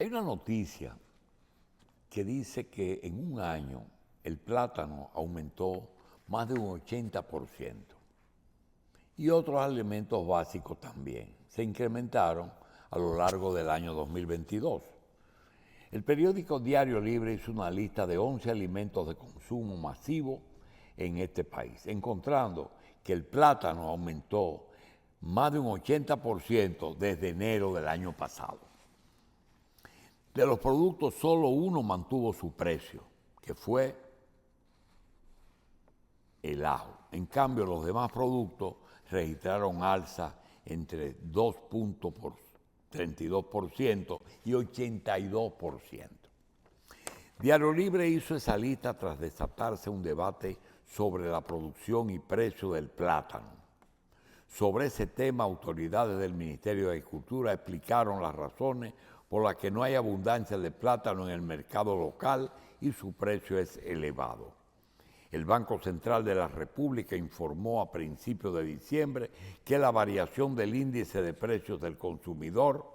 Hay una noticia que dice que en un año el plátano aumentó más de un 80% y otros alimentos básicos también se incrementaron a lo largo del año 2022. El periódico Diario Libre hizo una lista de 11 alimentos de consumo masivo en este país, encontrando que el plátano aumentó más de un 80% desde enero del año pasado. De los productos, solo uno mantuvo su precio, que fue el ajo. En cambio, los demás productos registraron alza entre 2.32% y 82%. Diario Libre hizo esa lista tras desatarse un debate sobre la producción y precio del plátano. Sobre ese tema, autoridades del Ministerio de Agricultura explicaron las razones por las que no hay abundancia de plátano en el mercado local y su precio es elevado. El Banco Central de la República informó a principios de diciembre que la variación del índice de precios del consumidor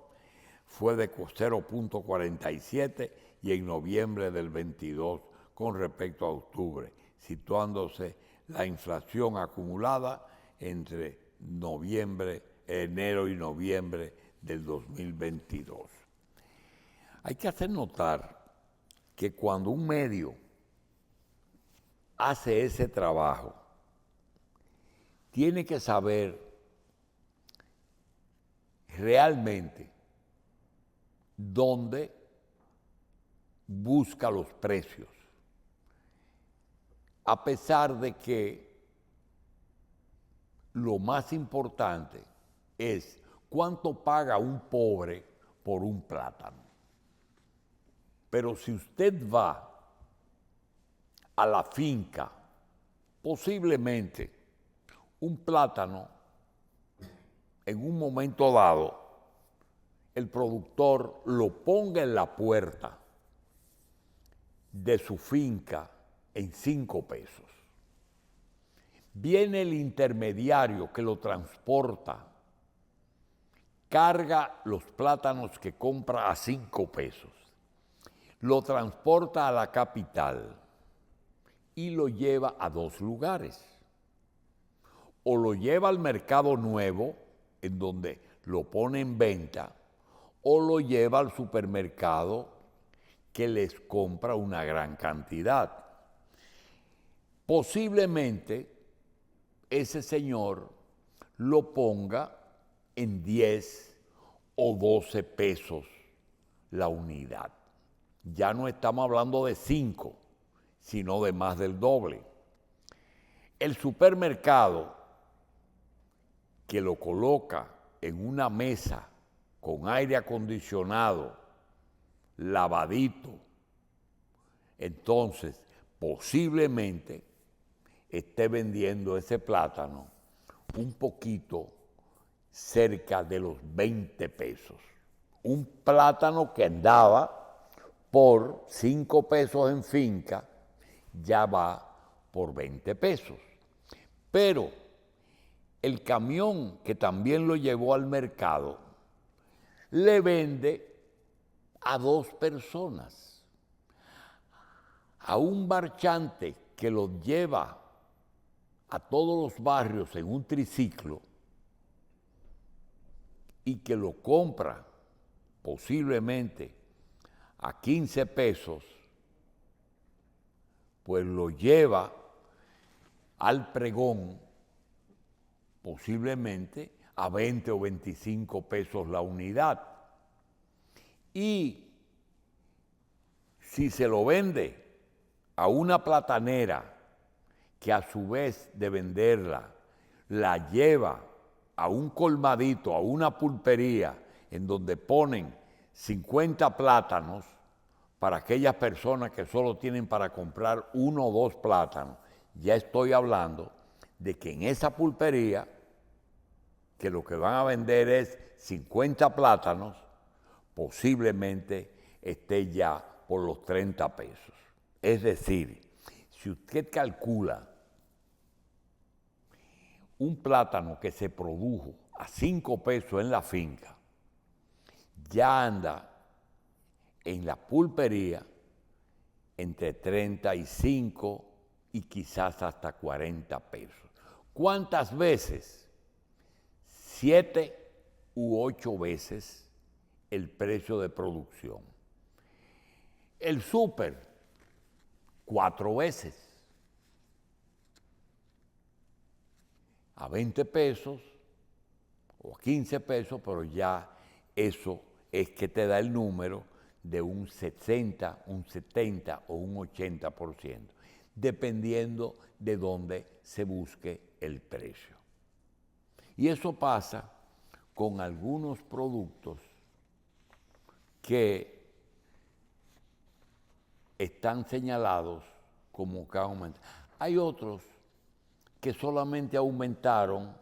fue de 0.47 y en noviembre del 22 con respecto a octubre, situándose la inflación acumulada entre enero y noviembre del 2022. Hay que hacer notar que cuando un medio hace ese trabajo, tiene que saber realmente dónde busca los precios, a pesar de que lo más importante es cuánto paga un pobre por un plátano. Pero si usted va a la finca, posiblemente un plátano, en un momento dado, el productor lo ponga en la puerta de su finca en 5 pesos. Viene el intermediario que lo transporta, carga los plátanos que compra a 5 pesos, lo transporta a la capital y lo lleva a 2 lugares. O lo lleva al mercado nuevo, en donde lo pone en venta, o lo lleva al supermercado que les compra una gran cantidad. Posiblemente ese señor lo ponga en 10 o 12 pesos la unidad. Ya no estamos hablando de 5, sino de más del doble. El supermercado que lo coloca en una mesa con aire acondicionado, lavadito, entonces posiblemente esté vendiendo ese plátano un poquito cerca de los 20 pesos. Un plátano que andaba por 5 pesos en finca, ya va por 20 pesos. Pero el camión que también lo llevó al mercado le vende a 2 personas. A un marchante que lo lleva a todos los barrios en un triciclo y que lo compra posiblemente a 15 pesos, pues lo lleva al pregón posiblemente a 20 o 25 pesos la unidad. Y si se lo vende a una platanera que a su vez de venderla la lleva a un colmadito, a una pulpería en donde ponen 50 plátanos para aquellas personas que solo tienen para comprar 1 o 2 plátanos, ya estoy hablando de que en esa pulpería, que lo que van a vender es 50 plátanos, posiblemente esté ya por los 30 pesos. Es decir, si usted calcula un plátano que se produjo a 5 pesos en la finca, ya anda en la pulpería entre 35 y quizás hasta 40 pesos. ¿Cuántas veces? 7 u 8 veces el precio de producción. El súper, 4 veces. A 20 pesos o a 15 pesos, pero ya eso es que te da el número de un 60, un 70 o un 80%, dependiendo de dónde se busque el precio. Y eso pasa con algunos productos que están señalados como que aumentan. Hay otros que solamente aumentaron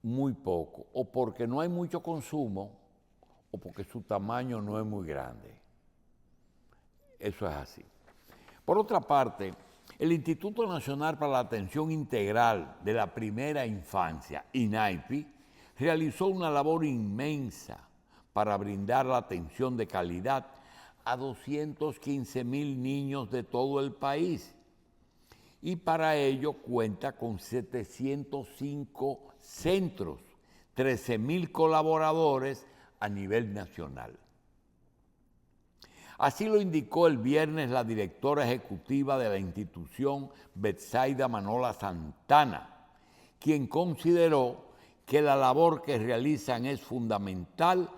muy poco, o porque no hay mucho consumo, o porque su tamaño no es muy grande. Eso es así. Por otra parte, el Instituto Nacional para la Atención Integral de la Primera Infancia, INAIPI, realizó una labor inmensa para brindar la atención de calidad a 215,000 niños de todo el país. Y para ello cuenta con 705 centros, 13,000 colaboradores a nivel nacional. Así lo indicó el viernes la directora ejecutiva de la institución, Betsaida Manola Santana, quien consideró que la labor que realizan es fundamental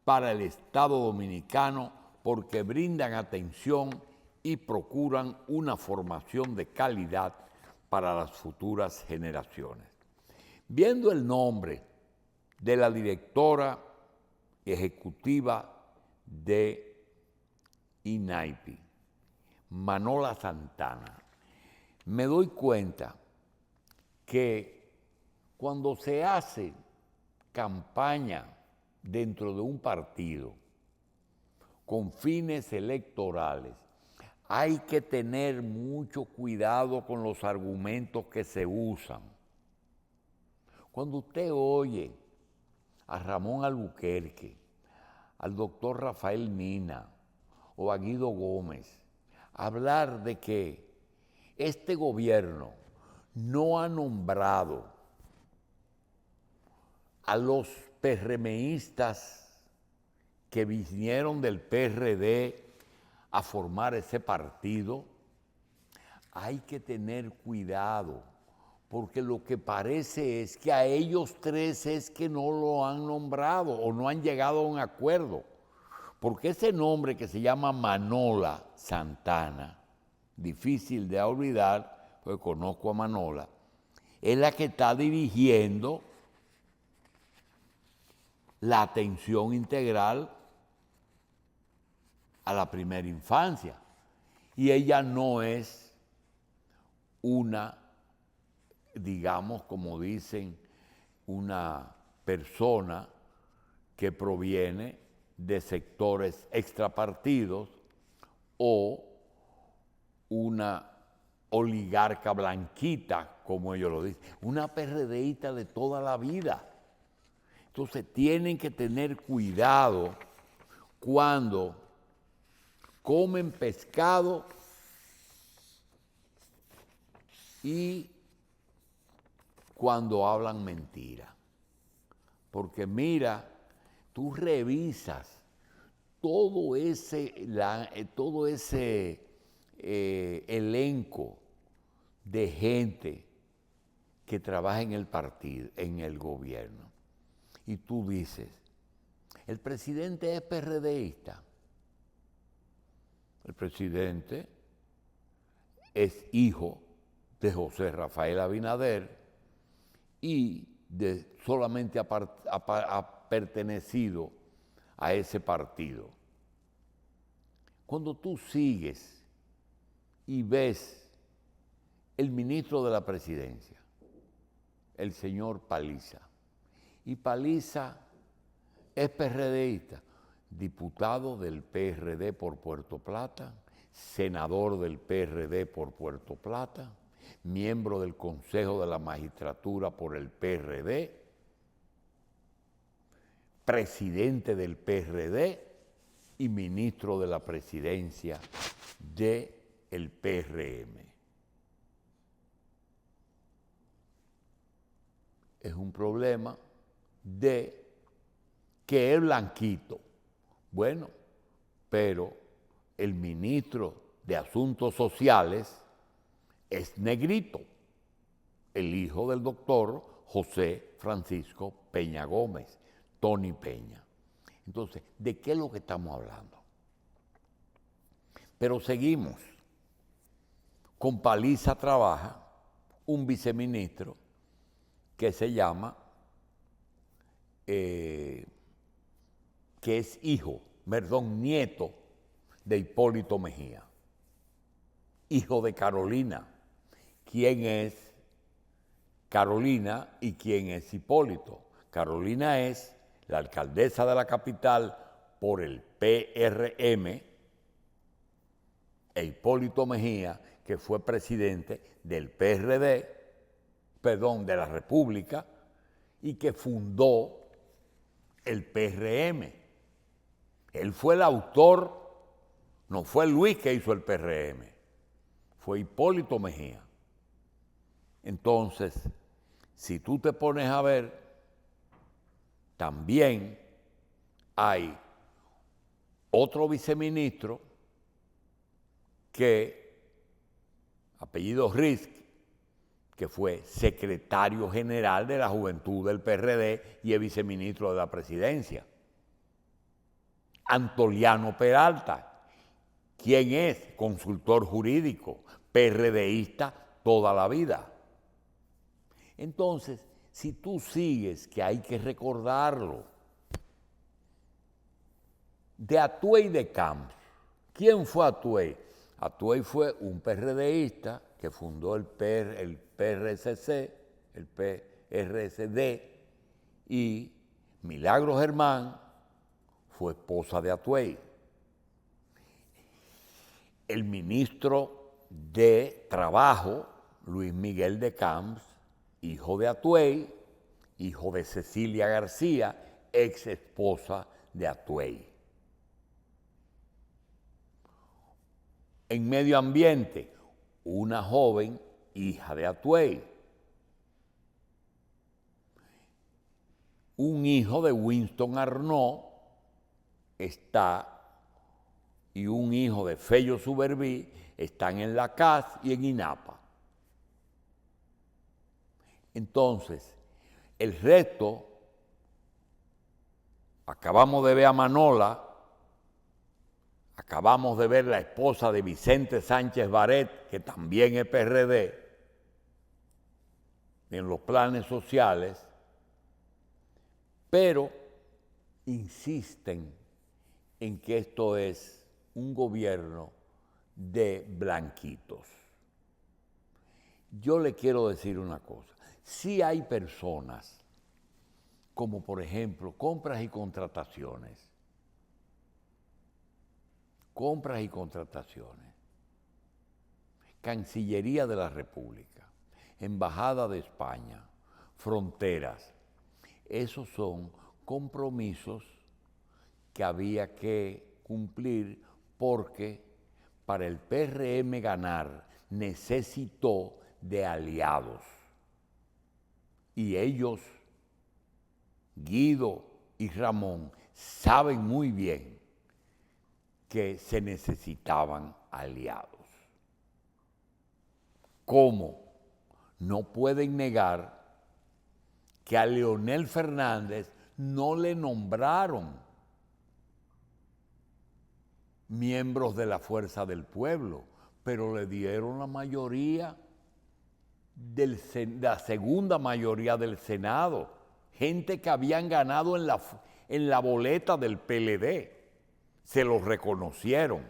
para el Estado dominicano porque brindan atención y procuran una formación de calidad para las futuras generaciones. Viendo el nombre de la directora ejecutiva de INAIPI, Manola Santana, me doy cuenta que cuando se hace campaña dentro de un partido con fines electorales, hay que tener mucho cuidado con los argumentos que se usan. Cuando usted oye a Ramón Albuquerque, al doctor Rafael Mina o a Guido Gómez hablar de que este gobierno no ha nombrado a los PRMistas que vinieron del PRD a formar ese partido, hay que tener cuidado, porque lo que parece es que a ellos tres es que no lo han nombrado o no han llegado a un acuerdo, porque ese nombre que se llama Manola Santana, difícil de olvidar, porque conozco a Manola, es la que está dirigiendo la atención integral a la primera infancia. Y ella no es una, digamos, como dicen, una persona que proviene de sectores extrapartidos o una oligarca blanquita, como ellos lo dicen, una PRDista de toda la vida. Entonces tienen que tener cuidado cuando comen pescado y cuando hablan mentira. Porque mira, tú revisas todo ese elenco de gente que trabaja en el partido, en el gobierno. Y tú dices, el presidente es PRDista. El presidente es hijo de José Rafael Abinader y solamente ha pertenecido a ese partido. Cuando tú sigues y ves el ministro de la presidencia, el señor Paliza, y Paliza es PRDista, diputado del PRD por Puerto Plata, senador del PRD por Puerto Plata, miembro del Consejo de la Magistratura por el PRD, presidente del PRD, y ministro de la presidencia del PRM. Es un problema de que es blanquito. Bueno, pero el ministro de Asuntos Sociales es negrito, el hijo del doctor José Francisco Peña Gómez, Tony Peña. Entonces, ¿de qué es lo que estamos hablando? Pero seguimos. Con Paliza trabaja un viceministro que se llama, que es nieto de Hipólito Mejía, hijo de Carolina. ¿Quién es Carolina y quién es Hipólito? Carolina es la alcaldesa de la capital por el PRM e Hipólito Mejía, que fue presidente del PRD, de la República, y que fundó el PRM. Él fue el autor, no fue Luis que hizo el PRM, fue Hipólito Mejía. Entonces, si tú te pones a ver, también hay otro viceministro que, apellido Risk, que fue secretario general de la Juventud del PRD y es viceministro de la presidencia. Antoliano Peralta, quien es consultor jurídico, PRDista toda la vida. Entonces, si tú sigues, que hay que recordarlo, de Atuey de Camps, ¿quién fue Atuey? Atuey fue un PRDista que fundó el PRCC, el PRCD, y Milagro Germán fue esposa de Atuey. El ministro de Trabajo, Luis Miguel de Camps, hijo de Atuey, hijo de Cecilia García, ex esposa de Atuey. En Medio Ambiente, una joven hija de Atuey. Un hijo de Winston Arnaud y un hijo de Fello Suberví están en la CAS y en INAPA. Entonces, el resto, acabamos de ver a Manola, acabamos de ver la esposa de Vicente Sánchez Baret, que también es PRD, en los planes sociales, pero insisten en que esto es un gobierno de blanquitos. Yo le quiero decir una cosa. Sí hay personas, como por ejemplo compras y contrataciones, Cancillería de la República, Embajada de España, fronteras. Esos son compromisos que había que cumplir porque para el PRM ganar necesitó de aliados. Y ellos, Guido y Ramón, saben muy bien que se necesitaban aliados. ¿Cómo? No pueden negar que a Leonel Fernández no le nombraron miembros de la Fuerza del Pueblo, pero le dieron la mayoría, la segunda mayoría del Senado, gente que habían ganado en la boleta del PLD, se los reconocieron.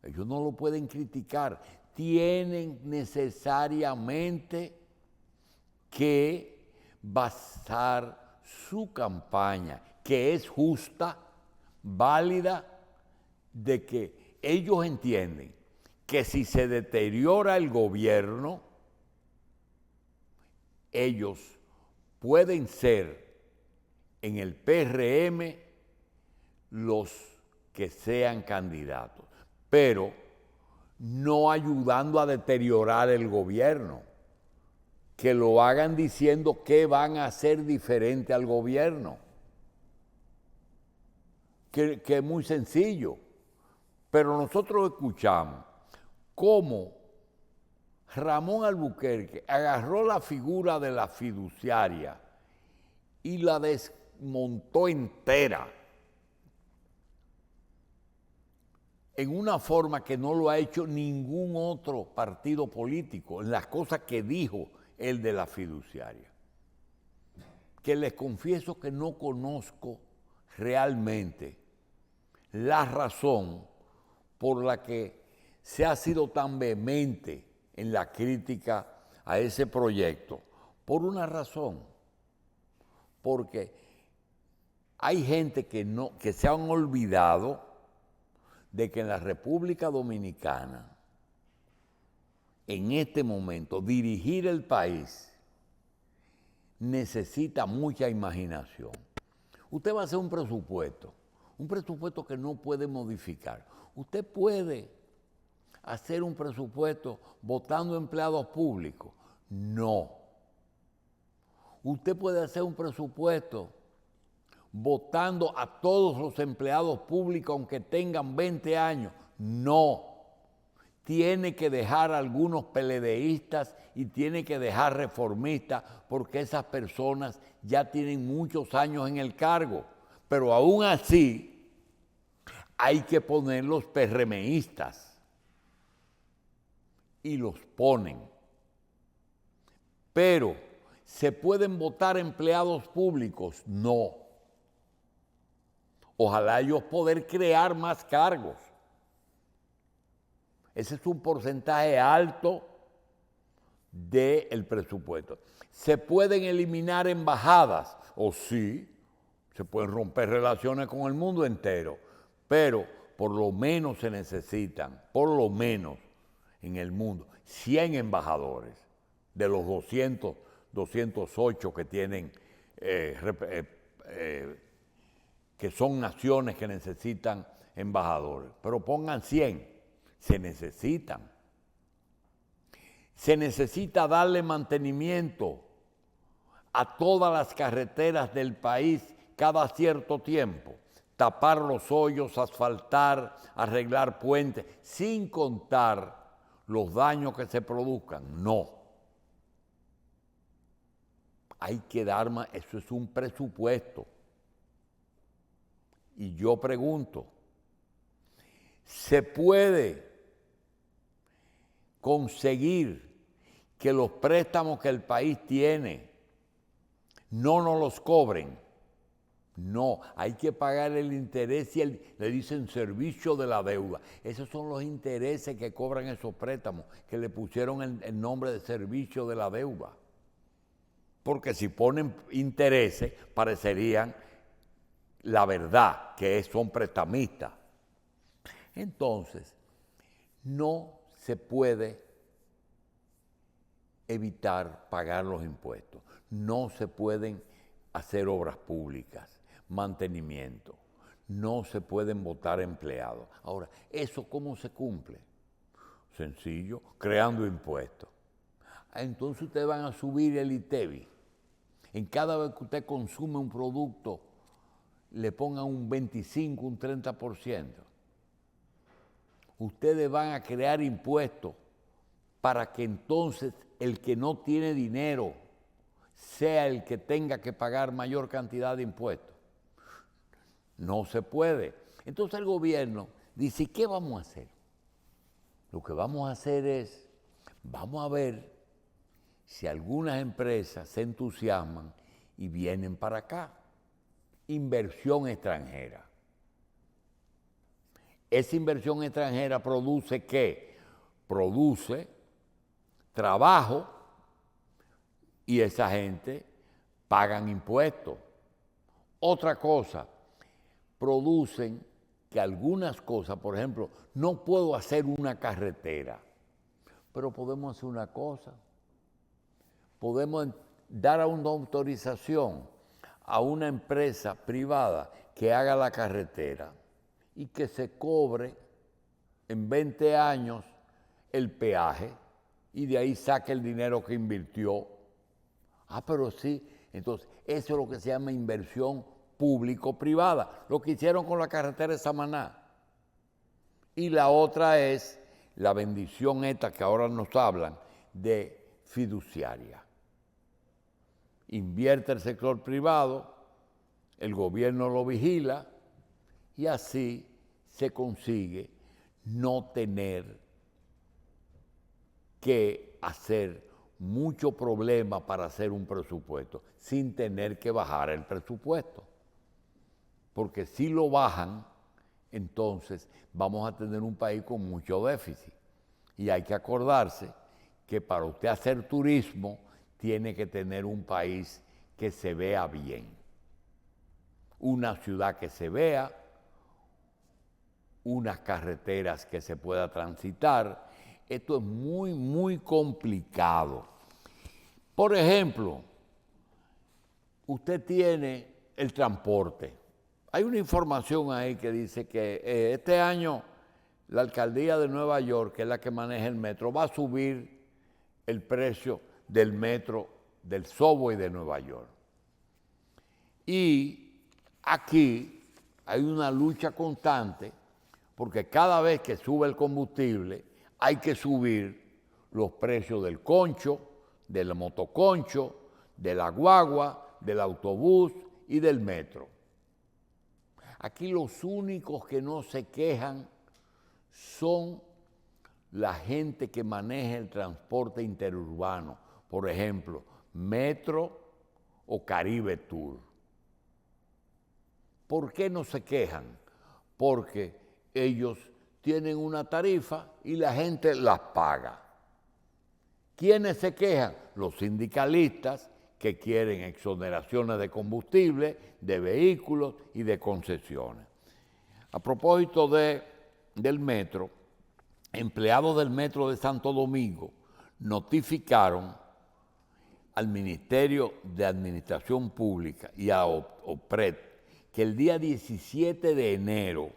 Ellos no lo pueden criticar, tienen necesariamente que basar su campaña, que es justa, válida, de que ellos entienden que si se deteriora el gobierno, ellos pueden ser en el PRM los que sean candidatos, pero no ayudando a deteriorar el gobierno, que lo hagan diciendo qué van a hacer diferente al gobierno, que es muy sencillo. Pero nosotros escuchamos cómo Ramón Albuquerque agarró la figura de la fiduciaria y la desmontó entera en una forma que no lo ha hecho ningún otro partido político, en las cosas que dijo el de la fiduciaria. Que les confieso que no conozco realmente la razón por la que se ha sido tan vehemente en la crítica a ese proyecto, por una razón, porque hay gente que se han olvidado de que en la República Dominicana, en este momento, dirigir el país necesita mucha imaginación. Usted va a hacer un presupuesto que no puede modificar. Usted puede hacer un presupuesto votando empleados públicos. No. Usted puede hacer un presupuesto votando a todos los empleados públicos aunque tengan 20 años. No. Tiene que dejar a algunos PLDistas y tiene que dejar reformistas porque esas personas ya tienen muchos años en el cargo. Pero aún así hay que poner los PRMistas y los ponen. Pero ¿se pueden votar empleados públicos? No. Ojalá ellos poder crear más cargos. Ese es un porcentaje alto del presupuesto. ¿Se pueden eliminar embajadas? O sí, se pueden romper relaciones con el mundo entero, pero por lo menos se necesitan, por lo menos en el mundo, 100 embajadores de los 208 que tienen, que son naciones que necesitan embajadores, pero pongan 100. Se necesitan. Se necesita darle mantenimiento a todas las carreteras del país cada cierto tiempo. Tapar los hoyos, asfaltar, arreglar puentes, sin contar los daños que se produzcan. No. Hay que dar más, eso es un presupuesto. Y yo pregunto, ¿se puede conseguir que los préstamos que el país tiene no nos los cobren? No, hay que pagar el interés y le dicen servicio de la deuda. Esos son los intereses que cobran esos préstamos, que le pusieron el nombre de servicio de la deuda. Porque si ponen intereses, parecerían la verdad, que son prestamistas. Entonces, no se puede evitar pagar los impuestos. No se pueden hacer obras públicas, mantenimiento. No se pueden votar empleados. Ahora, ¿eso cómo se cumple? Sencillo, creando impuestos. Entonces ustedes van a subir el ITEVI. En cada vez que usted consume un producto, le pongan un 25, un 30%. Ustedes van a crear impuestos para que entonces el que no tiene dinero sea el que tenga que pagar mayor cantidad de impuestos. No se puede. Entonces el gobierno dice, ¿qué vamos a hacer? Lo que vamos a hacer es, vamos a ver si algunas empresas se entusiasman y vienen para acá. Inversión extranjera. Esa inversión extranjera produce ¿qué? Produce trabajo y esa gente pagan impuestos. Otra cosa, producen que algunas cosas, por ejemplo, no puedo hacer una carretera, pero podemos hacer una cosa. Podemos dar una autorización a una empresa privada que haga la carretera y que se cobre en 20 años el peaje y de ahí saque el dinero que invirtió. Pero sí, entonces eso es lo que se llama inversión público-privada, lo que hicieron con la carretera de Samaná. Y la otra es la bendición esta que ahora nos hablan de fiduciaria. Invierte el sector privado, el gobierno lo vigila y así se consigue no tener que hacer mucho problema para hacer un presupuesto sin tener que bajar el presupuesto. Porque si lo bajan, entonces vamos a tener un país con mucho déficit. Y hay que acordarse que para usted hacer turismo tiene que tener un país que se vea bien. Una ciudad que se vea, unas carreteras que se pueda transitar. Esto es muy, muy complicado. Por ejemplo, usted tiene el transporte. Hay una información ahí que dice que este año la alcaldía de Nueva York, que es la que maneja el metro, va a subir el precio del metro, del subway de Nueva York. Y aquí hay una lucha constante porque cada vez que sube el combustible hay que subir los precios del concho, del motoconcho, de la guagua, del autobús y del metro. Aquí los únicos que no se quejan son la gente que maneja el transporte interurbano, por ejemplo, Metro o Caribe Tour. ¿Por qué no se quejan? Porque ellos tienen una tarifa y la gente las paga. ¿Quiénes se quejan? Los sindicalistas que quieren exoneraciones de combustible, de vehículos y de concesiones. A propósito del metro, empleados del Metro de Santo Domingo notificaron al Ministerio de Administración Pública y a OPRED que el día 17 de enero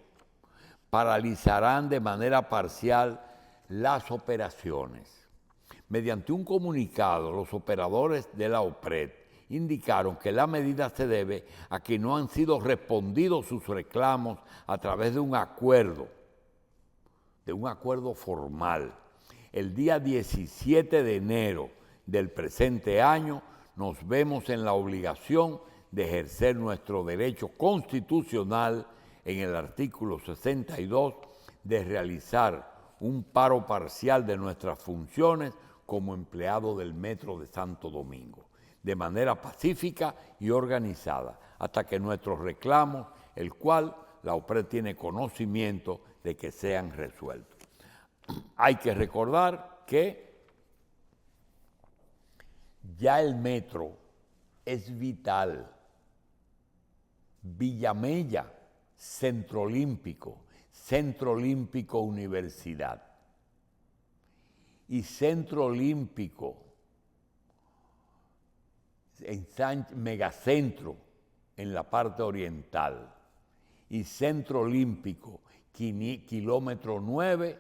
paralizarán de manera parcial las operaciones. Mediante un comunicado, los operadores de la OPRED indicaron que la medida se debe a que no han sido respondidos sus reclamos a través de un acuerdo formal. El día 17 de enero del presente año nos vemos en la obligación de ejercer nuestro derecho constitucional en el artículo 62 de realizar un paro parcial de nuestras funciones como empleado del Metro de Santo Domingo, de manera pacífica y organizada, hasta que nuestros reclamos, el cual la OPRED tiene conocimiento de que sean resueltos. Hay que recordar que ya el metro es vital. Villamella, Centro Olímpico Universidad y Centro Olímpico en Megacentro en la parte oriental y Centro Olímpico kilómetro 9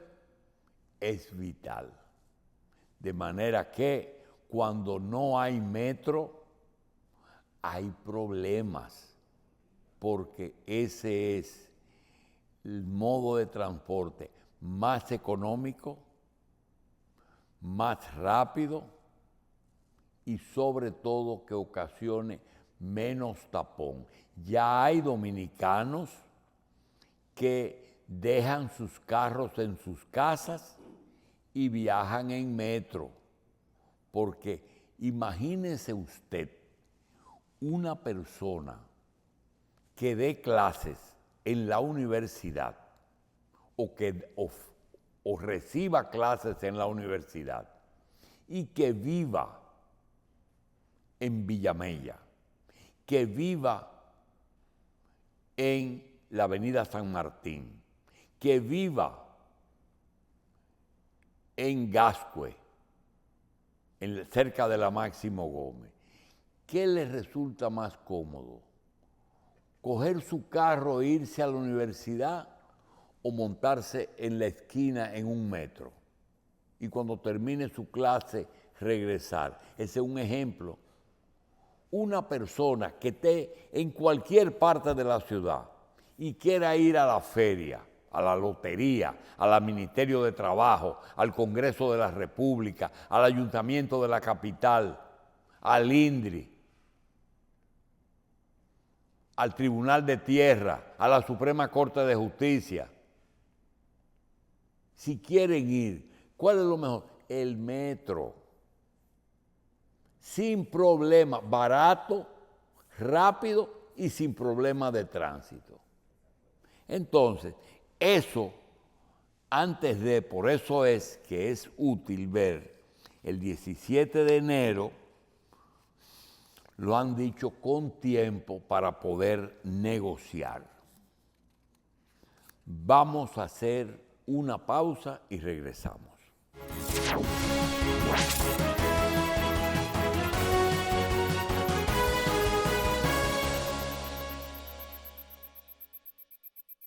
es vital. De manera que cuando no hay metro hay problemas, porque ese es el modo de transporte más económico, más rápido y sobre todo que ocasione menos tapón. Ya hay dominicanos que dejan sus carros en sus casas y viajan en metro, porque imagínese usted una persona que dé clases en la universidad o reciba clases en la universidad y que viva en Villamella, que viva en la avenida San Martín, que viva en Gascue, cerca de la Máximo Gómez. ¿Qué le resulta más cómodo? ¿Coger su carro e irse a la universidad o montarse en la esquina en un metro y cuando termine su clase regresar. Ese es un ejemplo. Una persona que esté en cualquier parte de la ciudad y quiera ir a la feria, a la lotería, al Ministerio de Trabajo, al Congreso de la República, al Ayuntamiento de la Capital, al INDRI, al Tribunal de Tierra, a la Suprema Corte de Justicia. Si quieren ir, ¿cuál es lo mejor? El metro. Sin problema, barato, rápido y sin problema de tránsito. Entonces, eso, por eso es que es útil ver el 17 de enero, lo han dicho con tiempo para poder negociar. Vamos a hacer una pausa y regresamos.